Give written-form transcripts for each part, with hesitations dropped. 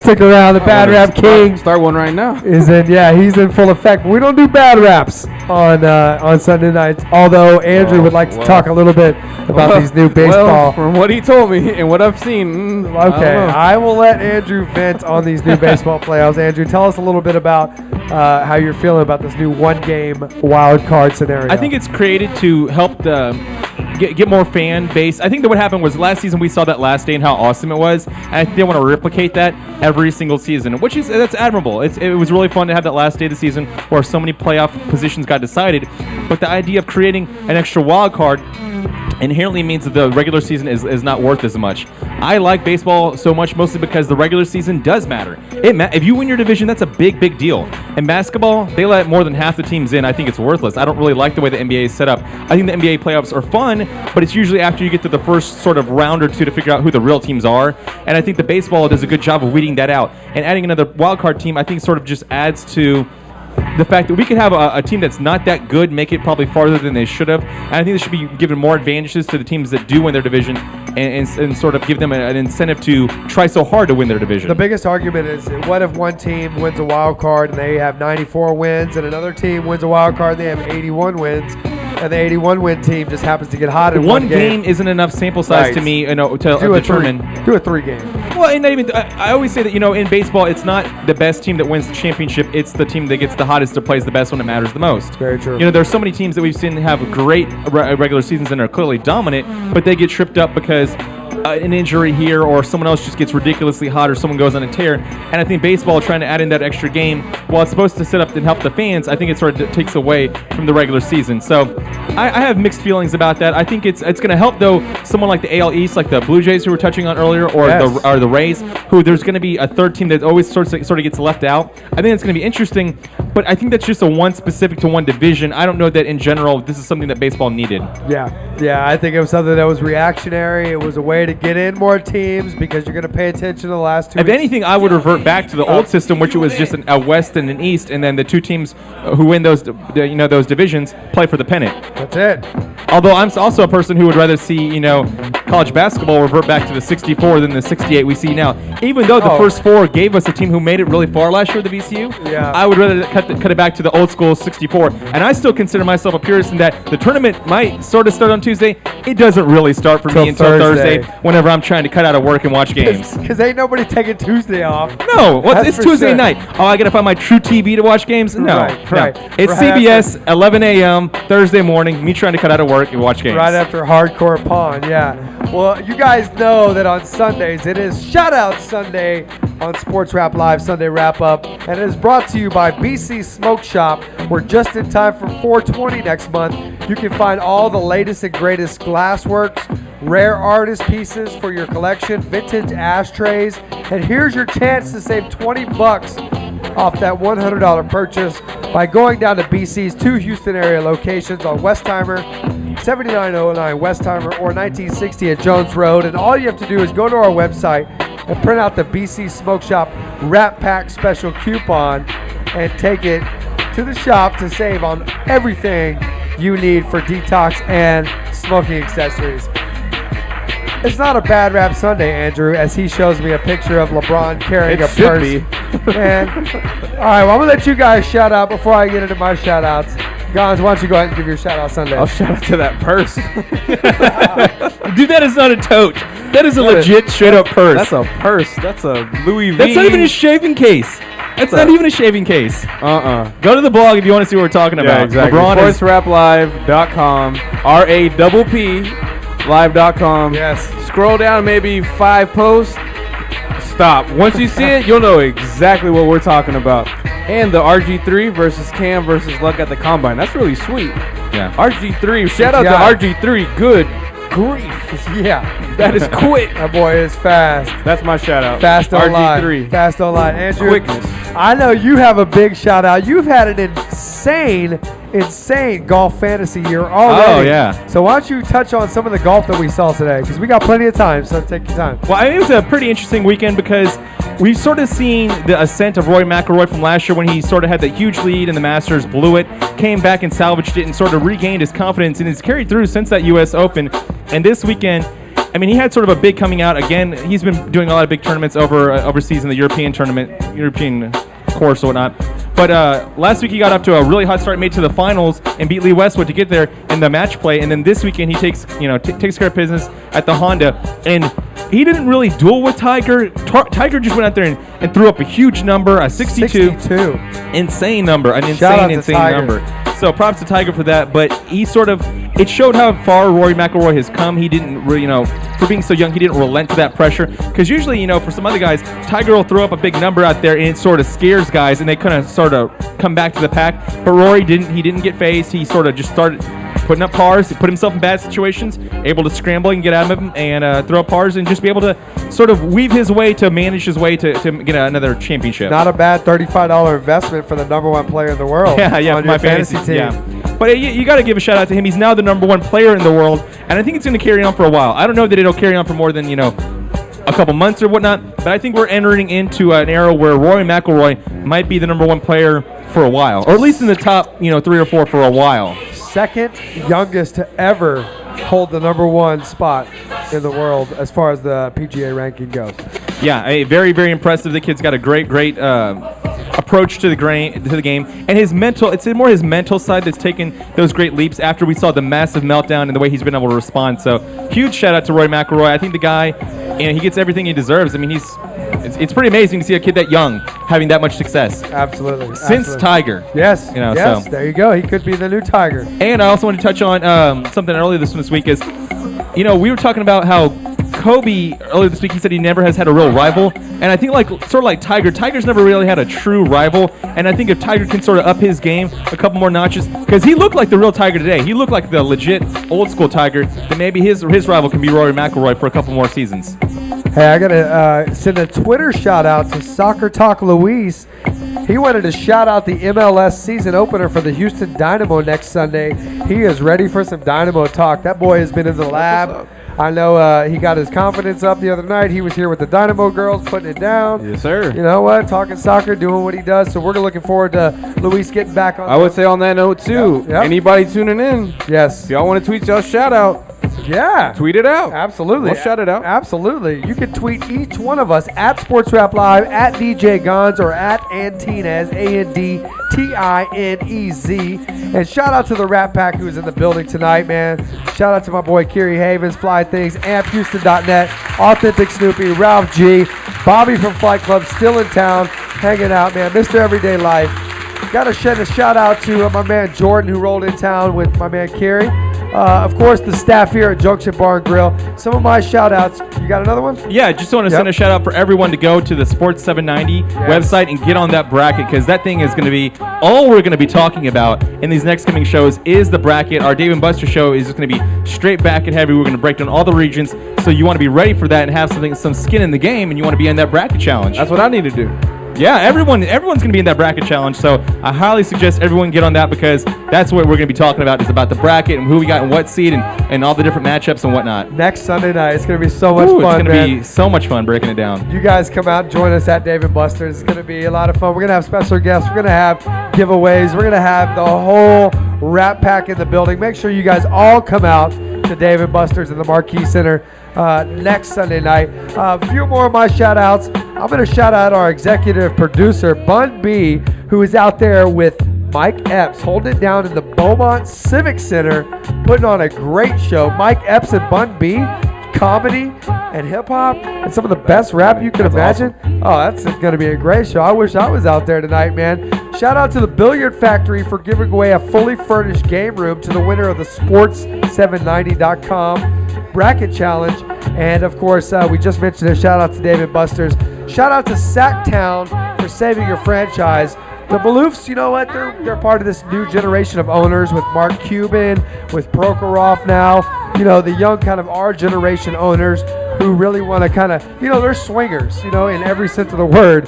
Stick around. The Bad Rap King. Start one right now. He's in full effect. We don't do bad raps on Sunday nights, although Andrew would like to talk a little bit about these new baseball. Well, from what he told me and what I've seen, okay, I will let Andrew vent on these new baseball playoffs. Andrew, tell us a little bit about how you're feeling about this new one-game wild card scenario. I think it's created to help get more fan base. I think that what happened was last season we saw that last day and how awesome it was, and I think they want to replicate that every single season, that's admirable. It was really fun to have that last day of the season where so many playoff positions got decided, but the idea of creating an extra wild card inherently means that the regular season is not worth as much. I like baseball so much mostly because the regular season does matter. If you win your division, that's a big deal. In basketball, they let more than half the teams in. I think it's worthless. I don't really like the way the NBA is set up. I think the NBA playoffs are fun, but it's usually after you get to the first sort of round or two to figure out who the real teams are. And I think the baseball does a good job of weeding that out. And adding another wild card team, I think sort of just adds to the fact that we could have a team that's not that good make it probably farther than they should have. And I think there should be given more advantages to the teams that do win their division and sort of give them an incentive to try so hard to win their division. The biggest argument is, what if one team wins a wild card and they have 94 wins and another team wins a wild card and they have 81 wins? And the 81-win team just happens to get hot in one game. Isn't enough sample size to me, to determine. Do a 3-game. Well, and not even. I always say that in baseball, it's not the best team that wins the championship. It's the team that gets the hottest that plays the best when it matters the most. Very true. There's so many teams that we've seen have great regular seasons and are clearly dominant, but they get tripped up because an injury here or someone else just gets ridiculously hot or someone goes on a tear. And I think baseball, trying to add in that extra game, while it's supposed to set up and help the fans, I think it sort of takes away from the regular season. So I have mixed feelings about that. I think it's going to help, though, someone like the AL East, like the Blue Jays who we were touching on earlier, or the Rays, who there's going to be a third team that always sort of gets left out. I think it's going to be interesting, but I think that's just one specific to one division. I don't know that in general this is something that baseball needed. Yeah, I think it was something that was reactionary. It was a way to get in more teams because you're going to pay attention to the last 2 If anything, I would revert back to the old system, which was just a West and an East, and then the two teams who win those divisions play for the pennant. That's it. Although I'm also a person who would rather see, college basketball revert back to the 64 than the 68 we see now. Even though the first four gave us a team who made it really far last year at the VCU, I would rather cut it back to the old school 64. And I still consider myself a purist in that the tournament might sort of start on Tuesday. It doesn't really start for me until Thursday whenever I'm trying to cut out of work and watch games. Because ain't nobody taking Tuesday off. No, it's Tuesday night. Oh, I got to find my True TV to watch games? No. Right. It's CBS, 11 a.m., Thursday morning, me trying to cut out of work and watch games. Right after Hardcore Pawn, Well, you guys know that on Sundays, it is Shout Out Sunday on Sports Rap Live Sunday Wrap Up. And it is brought to you by BC Smoke Shop. We're just in time for 420 next month. You can find all the latest and greatest glassworks, rare artist pieces for your collection, vintage ashtrays. And here's your chance to save $20 off that $100 purchase by going down to BC's 2 Houston area locations on Westheimer, 7909 Westheimer, or 1960 at Jones Road. And all you have to do is go to our website and print out the BC Smoke Shop Wrap Pack Special coupon and take it to the shop to save on everything you need for detox and smoking accessories. It's not a bad rap Sunday, Andrew, as he shows me a picture of LeBron carrying a purse. And all right, well, I'm gonna let you guys shout out before I get into my shout outs. Gons, why don't you go ahead and give your shout out Sunday? I'll shout out to that purse. Dude, that is not a tote. That is a legit straight up purse. That's a purse. That's a Louis V. That's not even a shaving case. That's not even a shaving case. Go to the blog if you want to see what we're talking about. Exactly. SportsRapLive.com. RAPP live.com. Yes. Scroll down maybe 5 posts. Stop. Once you see it, you'll know exactly what we're talking about. And the RG3 versus Cam versus Luck at the Combine. That's really sweet. Yeah. RG3. Shout out to RG3. Good grief. Yeah. That is quick. That boy is fast. That's my shout out. Fast online. RG3. Fast online. Andrew, Quickness. I know you have a big shout out. You've had an insane golf fantasy year already. Oh, yeah. So why don't you touch on some of the golf that we saw today? Because we got plenty of time, so take your time. Well, I think it was a pretty interesting weekend because we've sort of seen the ascent of Rory McIlroy from last year when he sort of had that huge lead in the Masters, blew it, came back and salvaged it and sort of regained his confidence, and it's carried through since that U.S. Open. And this weekend, I mean, he had sort of a big coming out. Again, he's been doing a lot of big tournaments overseas in the European course or whatnot. But last week he got up to a really hot start, made to the finals, and beat Lee Westwood to get there in the match play. And then this weekend he takes care of business at the Honda, and he didn't really duel with Tiger. Tiger just went out there and threw up a huge number, a 62. Insane number, an insane number. So props to Tiger for that. But it showed how far Rory McIlroy has come. He didn't really, for being so young, he didn't relent to that pressure. Because usually, for some other guys, Tiger will throw up a big number out there and it sort of scares guys and they kind of sort of come back to the pack. But Rory didn't. He didn't get phased. He sort of just started putting up pars. He put himself in bad situations, able to scramble and get out of them and throw up pars and just be able to sort of weave his way to manage his way to get another championship. Not a bad $35 investment for the number one player in the world. Yeah, on my fantasy team. Yeah. But you got to give a shout out to him. He's now the number one player in the world, and I think it's going to carry on for a while. I don't know that it'll carry on for more than a couple months or whatnot, but I think we're entering into an era where Rory McIlroy might be the number one player for a while, or at least in the top 3 or 4 for a while. Second youngest to ever hold the number one spot in the world as far as the PGA ranking goes. Yeah, very, very impressive. The kid's got a great approach to the game, and his mental side that's taken those great leaps after we saw the massive meltdown and the way he's been able to respond. So huge shout out to Rory McIlroy. I think the guy, he gets everything he deserves. I mean, it's pretty amazing to see a kid that young having that much success. Absolutely. Since Tiger. Yes. So. There you go. He could be the new Tiger. And I also want to touch on something earlier this week is, we were talking about how Kobe earlier this week, he said he never has had a real rival, and I think sort of like Tiger's never really had a true rival, and I think if Tiger can sort of up his game a couple more notches, because he looked like the real Tiger today, he looked like the legit old school Tiger, then maybe his rival can be Rory McIlroy for a couple more seasons. Hey, I gotta send a Twitter shout out to Soccer Talk Luis. He wanted to shout out the MLS season opener for the Houston Dynamo next Sunday. He is ready for some Dynamo talk. That boy has been in the lab. I know he got his confidence up the other night. He was here with the Dynamo girls, putting it down. Yes, sir. You know what? Talking soccer, doing what he does. So we're looking forward to Luis getting back on. I would say on that note, too, anybody tuning in, yes, if y'all want to tweet y'all shout out, tweet it out. Absolutely. We'll shout it out. Absolutely. You can tweet each one of us at Sports Rap Live, at DJ Gons, or at Antinez, ANDTINEZ. And shout out to the Rapp Pack who's in the building tonight, man. Shout out to my boy Kiri Havens, Fly Things, AmpHouston.net, Authentic Snoopy, Ralph G, Bobby from Flight Club, still in town, hanging out, man. Mr. Everyday Life. Got to send a shout out to my man Jordan who rolled in town with my man Kerry. Of course, the staff here at Junction Bar and Grill. Some of my shout outs. You got another one? Yeah, just want to send a shout out for everyone to go to the Sports 790 website and get on that bracket, because that thing is going to be all we're going to be talking about in these next coming shows is the bracket. Our Dave and Buster show is just going to be straight back and heavy. We're going to break down all the regions, so you want to be ready for that and have some skin in the game, and you want to be in that bracket challenge. That's what I need to do. Yeah, everyone's going to be in that bracket challenge, so I highly suggest everyone get on that, because that's what we're going to be talking about, is about the bracket and who we got in what seed and all the different matchups and whatnot. Next Sunday night, it's going to be so much fun, It's going to be so much fun breaking it down. You guys come out and join us at Dave & Buster's. It's going to be a lot of fun. We're going to have special guests. We're going to have giveaways. We're going to have the whole Rapp Pack in the building. Make sure you guys all come out to Dave & Buster's in the Marquee Center next Sunday night. A few more of my shout outs. I'm going to shout out our executive producer, Bun B, who is out there with Mike Epps, holding it down in the Beaumont Civic Center, putting on a great show. Mike Epps and Bun B, comedy and hip-hop and some of the best rap you can imagine. Awesome. Oh, that's going to be a great show. I wish I was out there tonight, man. Shout out to the Billiard Factory for giving away a fully furnished game room to the winner of the Sports790.com bracket challenge. And, of course, we just mentioned a shout out to Dave & Buster's. Shout out to Sacktown for saving your franchise. The Maloofs, you know what? They're part of this new generation of owners with Mark Cuban, with Prokhorov now. You know, the young kind of our generation owners who really want to kind of, they're swingers, in every sense of the word.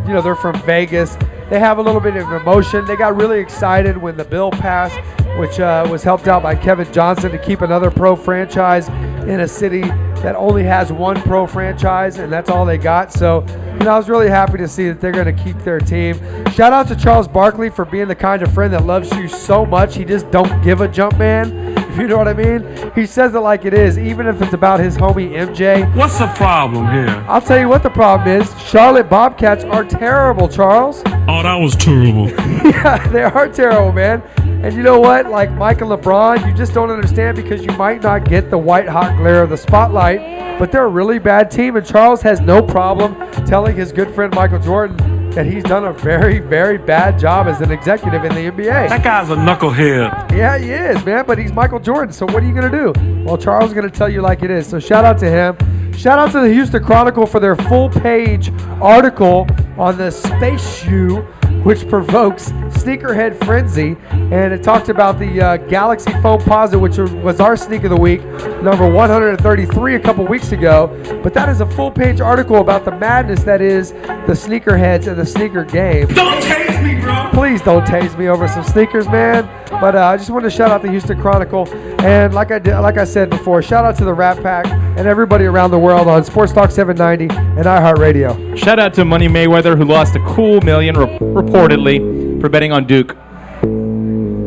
They're from Vegas. They have a little bit of emotion. They got really excited when the bill passed, which was helped out by Kevin Johnson to keep another pro franchise in a city that only has one pro franchise, and that's all they got. So, I was really happy to see that they're going to keep their team. Shout out to Charles Barkley for being the kind of friend that loves you so much he just don't give a jump, man. If You know what I mean? He says it like it is, even if it's about his homie MJ. What's the problem here? I'll tell you what the problem is. Charlotte Bobcats are terrible, Charles. Oh, that was terrible. Yeah, they are terrible, man. And you know what? Like Michael LeBron, you just don't understand because you might not get the white-hot glare of the spotlight, but they're a really bad team, and Charles has no problem telling his good friend Michael Jordan that he's done a very, very bad job as an executive in the NBA. That guy's a knucklehead. Yeah, he is, man, but he's Michael Jordan, so what are you going to do? Well, Charles is going to tell you like it is, so shout out to him. Shout out to the Houston Chronicle for their full-page article on the space shoe, which provokes sneakerhead frenzy, and it talked about the Galaxy Foamposite, which was our sneak of the week, number 133 a couple weeks ago. But that is a full-page article about the madness that is the sneakerheads and the sneaker game. Don't tase me, bro. Please don't tase me over some sneakers, man. But I just wanted to shout out the Houston Chronicle, and like I said before, shout out to the Rapp Pack and everybody around the world on Sports Talk 790 and iHeartRadio. Shout out to Money Mayweather, who lost a cool million reportedly for betting on Duke.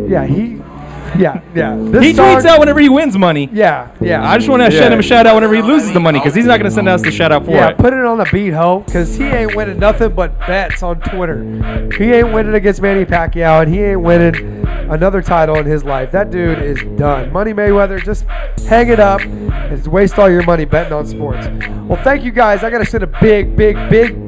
Yeah, he Tweets out whenever he wins money. Yeah. I just want to send him a shout out whenever he loses the money, because he's not going to send us the shout out for it. Put it on the beat, ho, because he ain't winning nothing but bets on Twitter. He ain't winning against Manny Pacquiao, and he ain't winning another title in his life. That dude is done. Money Mayweather, just hang it up and waste all your money betting on sports. Well, thank you guys. I got to send a big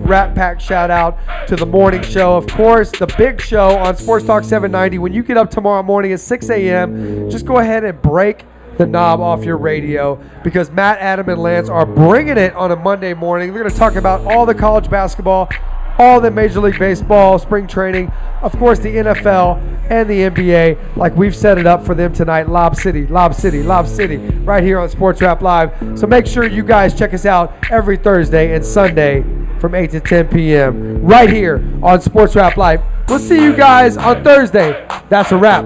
Rapp Pack shout out to the morning show. Of course, the big show on Sports Talk 790. When you get up tomorrow morning at 6 a.m., just go ahead and break the knob off your radio, because Matt, Adam, and Lance are bringing it on a Monday morning. They're going to talk about all the college basketball, all the Major League Baseball, spring training, of course the NFL and the NBA, like we've set it up for them tonight. Lob City, right here on Sports Rap Live. So make sure you guys check us out every Thursday and Sunday from 8 to 10 p.m. right here on Sports Rap Live. We'll see you guys on Thursday. That's a wrap.